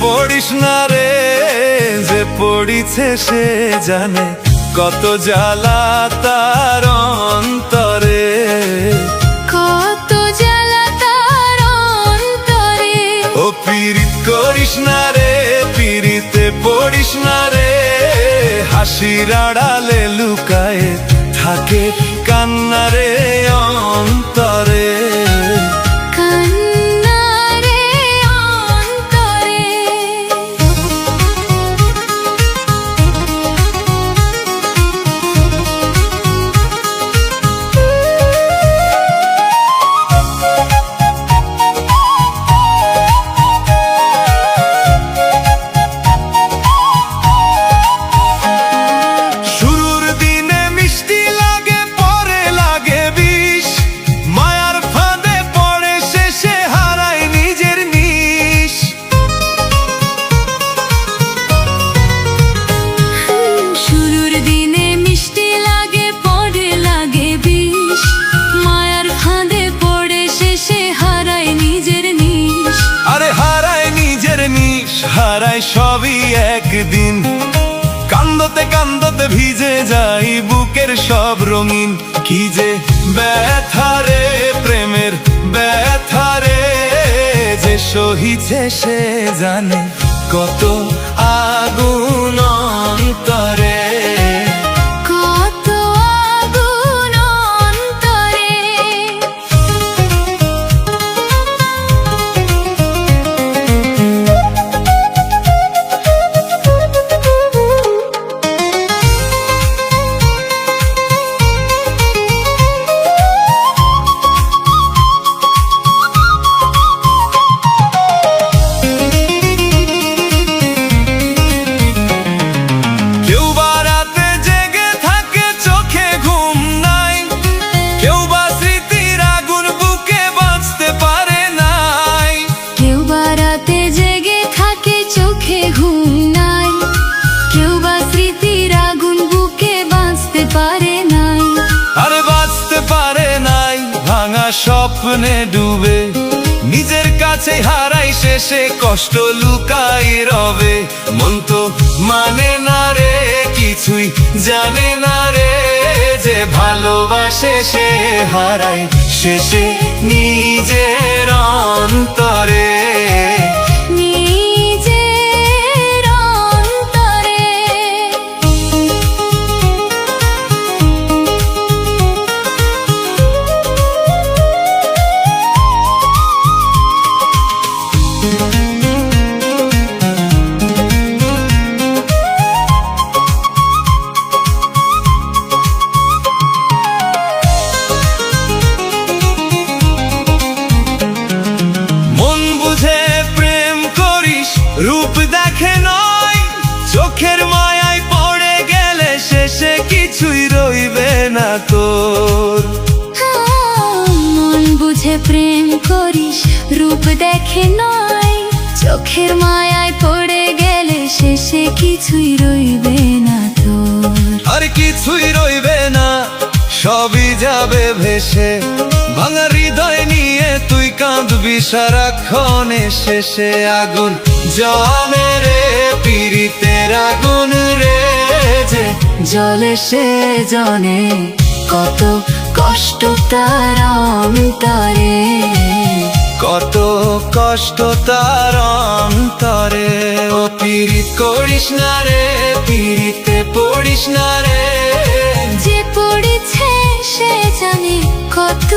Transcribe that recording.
পড়িস না রে, যে পড়িছে সে জানে কত জ্বালা তার অন্তরে, কত জ্বালা তার অন্তরে। ও পীড়িত করিস না রে, পীড়িতে পড়িস না রে, হাসির আড়ালে লুকায়ে থাকে কান্না রে অন্তরে, কান্না রে অন্তরে। শুরুর দিনে মিষ্টি লাগে, পরে লাগে বিষ, মায়ার ফাঁদে পড়ে শেষে হারায় নিজের নিশ। শুরুর দিনে মিষ্টি লাগে, পরে লাগে বিষ, মায়ার ফাঁদে পড়ে শেষে হারায় নিজের নিশ। আরে হারায় নিজের নিশ, হারায় সবই একদিন, কান্দতে কান্দতে ভিজে যাই বুকের সব রঙিন। কি যে ব্যথা রে প্রেমের ব্যথা রে, যে সহিছে সে জানে কত আগুন অন্তরে, কত আগুন অন্তরে। কেউ বা রাতে জেগে থাকে চোখে ঘুম নাই, কেউ বা স্মৃতির আগুন বুকে বাঁচতে পারে নাই, কেউ বা রাতে জেগে থাকে চোখে ঘুম নাই, কেউ বা স্মৃতির আগুন বুকে বাঁচতে পারে নাই। আরে বাঁচতে পারে নাই, ভাঙা স্বপ্নে ডুবে নিজের কাছে হারাই শেষে কষ্ট লুকাই রবে। মন তো মানে না রে, কিছুই জানে না রে, যে ভালোবাসে সে হারায় শেষে নিজের অন্তরে, নিজের অন্তরে। মন বুঝে প্রেম করিস, রূপ দেখে নয়, চোখের মায়ায় পড়ে গেলে শেষে কিছুই রইবে না তোর। মন বুঝে প্রেম করিস, রূপ দেখে নয়, চোখের মায়ায় পড়ে গেলে শেষে কিছুই রইবে না তোর। আর কিছুই রইবে না, সবই যাবে ভেসে, ভাঙা হৃদয় নিয়ে তুই কাঁদবি সারাক্ষণে, শেষে আগুন জলে রে, পীড়িতের আগুন রে, যে জলে সে জনে কত কষ্ট তার অন্তরে, কত কষ্ট তার অন্তরে। ও পীড়িত করিস না রে, পীড়িতে পড়িস না রে, যে পড়েছে সে জানে কত